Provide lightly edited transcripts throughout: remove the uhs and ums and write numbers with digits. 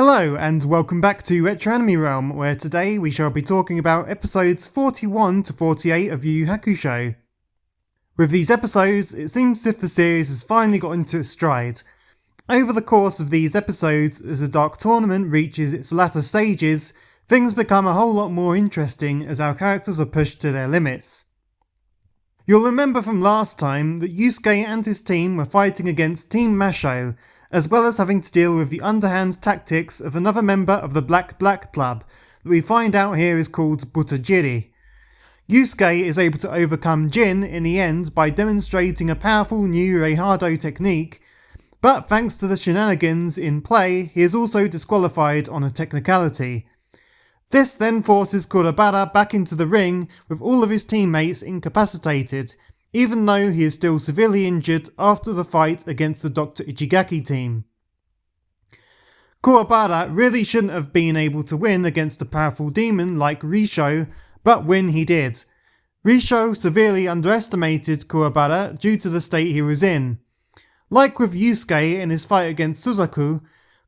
Hello and welcome back to Retro Anime Realm, where today we shall be talking about episodes 41 to 48 of Yu Yu Hakusho. With these episodes, it seems as if the series has finally got into its stride. Over the course of these episodes, as the Dark Tournament reaches its latter stages, things become a whole lot more interesting as our characters are pushed to their limits. You'll remember from last time that Yusuke and his team were fighting against Team Masho, as well as having to deal with the underhand tactics of another member of the Black Club that we find out here is called Butajiri. Yusuke is able to overcome Jin in the end by demonstrating a powerful new Reihado technique, but thanks to the shenanigans in play, he is also disqualified on a technicality. This then forces Kurabara back into the ring with all of his teammates incapacitated, even though he is still severely injured after the fight against the Dr. Ichigaki team. Kurabara really shouldn't have been able to win against a powerful demon like Risho, but win he did. Risho severely underestimated Kurabara due to the state he was in. Like with Yusuke in his fight against Suzaku,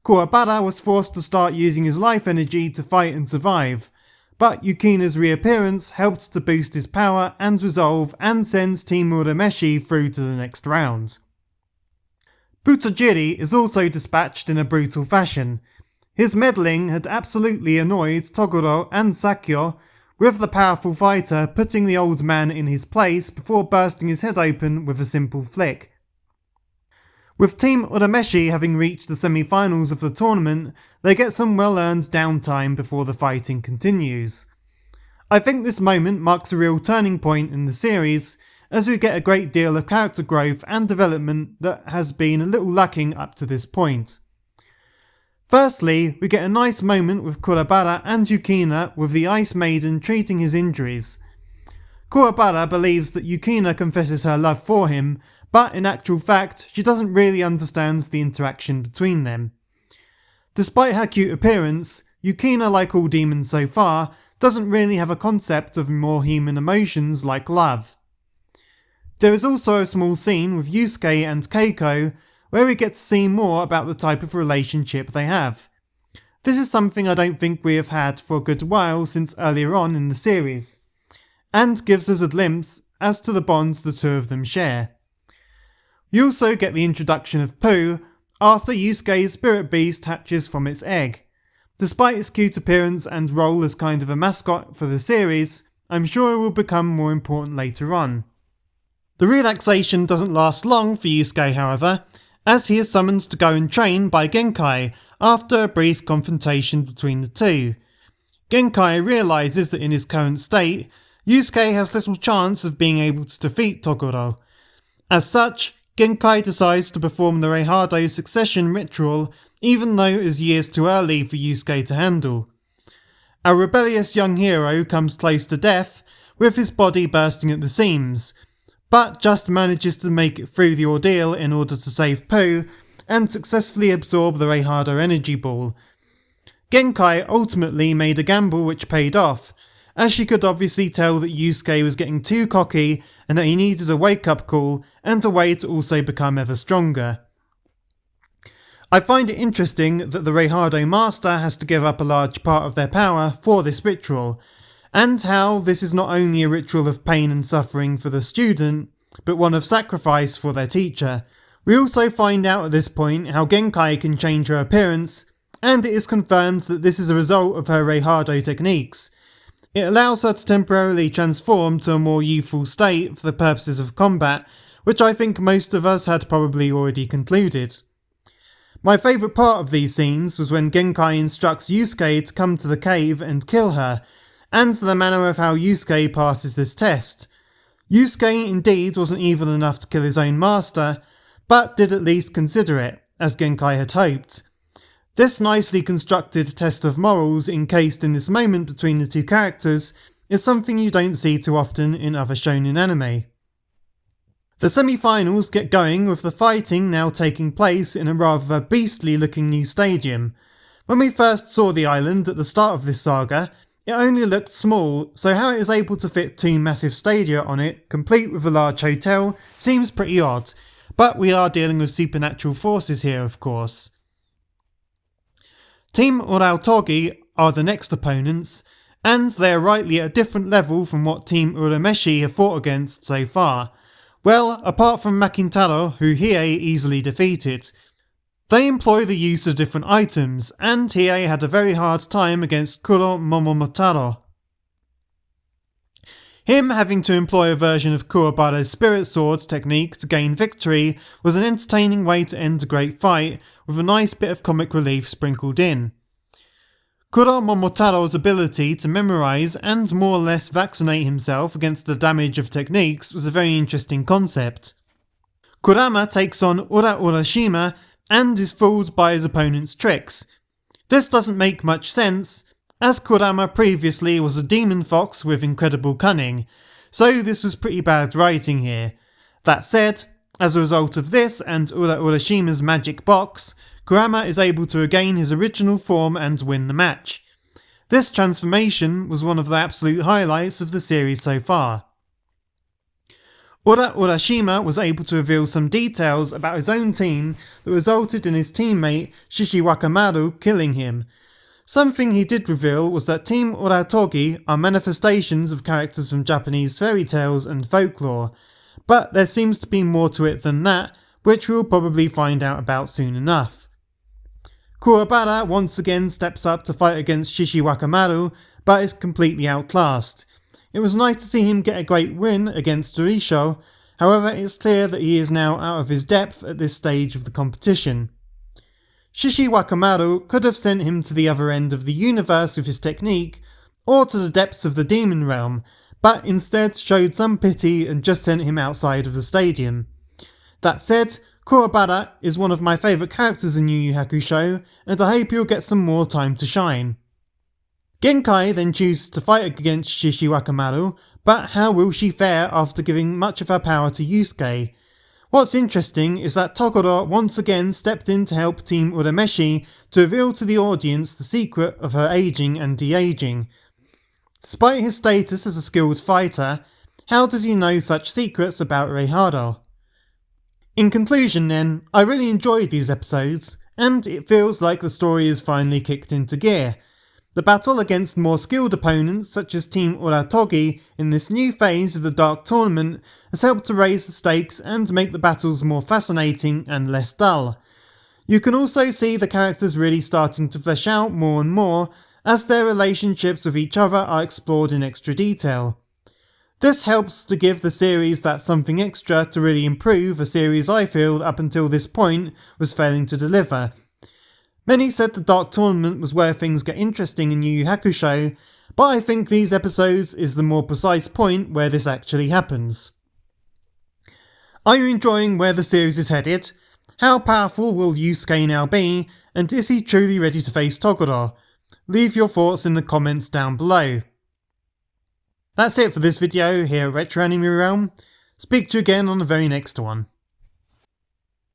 Kurabara was forced to start using his life energy to fight and survive, but Yukina's reappearance helped to boost his power and resolve and sends Team Urameshi through to the next round. Butajiri is also dispatched in a brutal fashion. His meddling had absolutely annoyed Toguro and Sakyo, with the powerful fighter putting the old man in his place before bursting his head open with a simple flick. With Team Urameshi having reached the semi-finals of the tournament, they get some well-earned downtime before the fighting continues. I think this moment marks a real turning point in the series, as we get a great deal of character growth and development that has been a little lacking up to this point. Firstly, we get a nice moment with Kurabara and Yukina with the Ice Maiden treating his injuries. Kurabara believes that Yukina confesses her love for him, but in actual fact, she doesn't really understand the interaction between them. Despite her cute appearance, Yukina, like all demons so far, doesn't really have a concept of more human emotions like love. There is also a small scene with Yusuke and Keiko where we get to see more about the type of relationship they have. This is something I don't think we have had for a good while since earlier on in the series, and gives us a glimpse as to the bonds the two of them share. You also get the introduction of Pooh after Yusuke's spirit beast hatches from its egg. Despite its cute appearance and role as kind of a mascot for the series, I'm sure it will become more important later on. The relaxation doesn't last long for Yusuke, however, as he is summoned to go and train by Genkai after a brief confrontation between the two. Genkai realises that in his current state, Yusuke has little chance of being able to defeat Toguro. As such, Genkai decides to perform the Reihado succession ritual, even though it is years too early for Yusuke to handle. Our rebellious young hero comes close to death, with his body bursting at the seams, but just manages to make it through the ordeal in order to save Pooh and successfully absorb the Reihado energy ball. Genkai ultimately made a gamble which paid off, as she could obviously tell that Yusuke was getting too cocky and that he needed a wake-up call and a way to also become ever stronger. I find it interesting that the Reihado Master has to give up a large part of their power for this ritual, and how this is not only a ritual of pain and suffering for the student, but one of sacrifice for their teacher. We also find out at this point how Genkai can change her appearance, and it is confirmed that this is a result of her Reihado techniques. It allows her to temporarily transform to a more youthful state for the purposes of combat, which I think most of us had probably already concluded. My favourite part of these scenes was when Genkai instructs Yusuke to come to the cave and kill her, and the manner of how Yusuke passes this test. Yusuke indeed wasn't evil enough to kill his own master, but did at least consider it, as Genkai had hoped. This nicely constructed test of morals encased in this moment between the two characters is something you don't see too often in other shonen anime. The semi-finals get going with the fighting now taking place in a rather beastly looking new stadium. When we first saw the island at the start of this saga, it only looked small, so how it is able to fit two massive stadia on it, complete with a large hotel, seems pretty odd, but we are dealing with supernatural forces here of course. Team Urautogi are the next opponents, and they are rightly at a different level from what Team Urameshi have fought against so far. Well, apart from Makintaro, who Hiei easily defeated. They employ the use of different items, and Hiei had a very hard time against Kuro Momomotaro. Him having to employ a version of Kuwabara's Spirit Swords technique to gain victory was an entertaining way to end a great fight, with a nice bit of comic relief sprinkled in. Kuro Momotaro's ability to memorise and more or less vaccinate himself against the damage of techniques was a very interesting concept. Kurama takes on Ura Urashima and is fooled by his opponent's tricks. This doesn't make much sense, as Kurama previously was a demon fox with incredible cunning, so this was pretty bad writing here. That said, as a result of this and Ura Urashima's magic box, Kurama is able to regain his original form and win the match. This transformation was one of the absolute highlights of the series so far. Ura Urashima was able to reveal some details about his own team that resulted in his teammate Shishi Wakamaru killing him. Something he did reveal was that Team Urautogi are manifestations of characters from Japanese fairy tales and folklore, but there seems to be more to it than that, which we will probably find out about soon enough. Kuwabara once again steps up to fight against Shishi Wakamaru, but is completely outclassed. It was nice to see him get a great win against Dorisho, however it's clear that he is now out of his depth at this stage of the competition. Shishi Wakamaru could have sent him to the other end of the universe with his technique, or to the depths of the demon realm, but instead showed some pity and just sent him outside of the stadium. That said, Kuwabara is one of my favourite characters in Yu Yu Hakusho, and I hope he'll get some more time to shine. Genkai then chooses to fight against Shishi Wakamaru, but how will she fare after giving much of her power to Yusuke? What's interesting is that Toguro once again stepped in to help Team Urameshi to reveal to the audience the secret of her ageing and de-aging. Despite his status as a skilled fighter, how does he know such secrets about Reihado? In conclusion then, I really enjoyed these episodes, and it feels like the story is finally kicked into gear. The battle against more skilled opponents such as Team Urautogi in this new phase of the Dark Tournament has helped to raise the stakes and make the battles more fascinating and less dull. You can also see the characters really starting to flesh out more and more as their relationships with each other are explored in extra detail. This helps to give the series that something extra to really improve a series I feel up until this point was failing to deliver. Many said the Dark Tournament was where things get interesting in Yu Yu Hakusho, but I think these episodes is the more precise point where this actually happens. Are you enjoying where the series is headed? How powerful will Yusuke now be, and is he truly ready to face Toguro? Leave your thoughts in the comments down below. That's it for this video here at Retro Anime Realm. Speak to you again on the very next one.